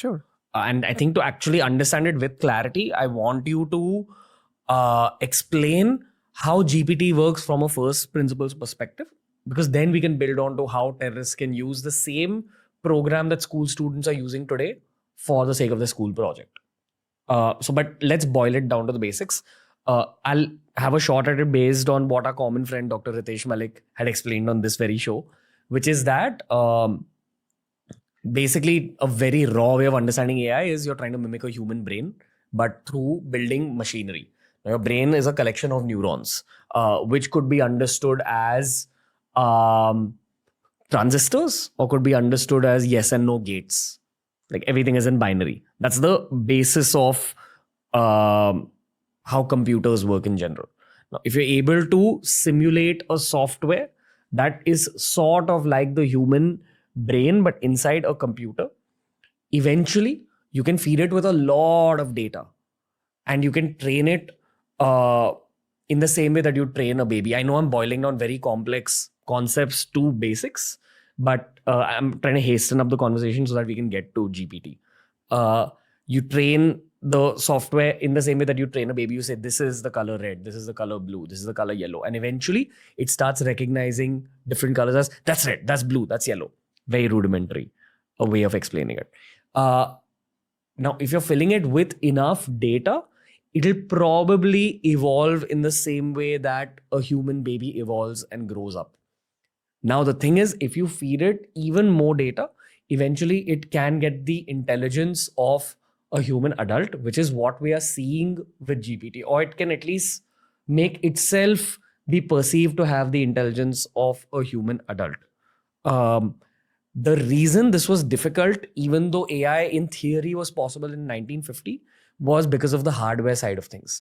Sure. And I think to actually understand it with clarity, I want you to explain how GPT works from a first principles perspective, because then we can build on to how terrorists can use the same program that school students are using today for the sake of the school project. But let's boil it down to the basics. I'll have a shot at it based on what our common friend Dr. Ritesh Malik had explained on this very show, which is that basically a very raw way of understanding AI is you're trying to mimic a human brain, but through building machinery. Now, your brain is a collection of neurons, which could be understood as transistors or could be understood as yes and no gates. Like everything is in binary. That's the basis of how computers work in general. Now, if you're able to simulate a software that is sort of like the human brain but inside a computer, eventually you can feed it with a lot of data and you can train it in the same way that you train a baby. I know I'm boiling down very complex concepts to basics, but I'm trying to hasten up the conversation so that we can get to GPT. You train the software in the same way that you train a baby. You say, this is the color red, this is the color blue, this is the color yellow. And eventually it starts recognizing different colors as that's red, that's blue, that's yellow. Very rudimentary, a way of explaining it. Now, if you're filling it with enough data, it'll probably evolve in the same way that a human baby evolves and grows up. Now, the thing is, if you feed it even more data, eventually it can get the intelligence of a human adult, which is what we are seeing with GPT, or it can at least make itself be perceived to have the intelligence of a human adult. The reason this was difficult, even though AI in theory was possible in 1950, was because of the hardware side of things.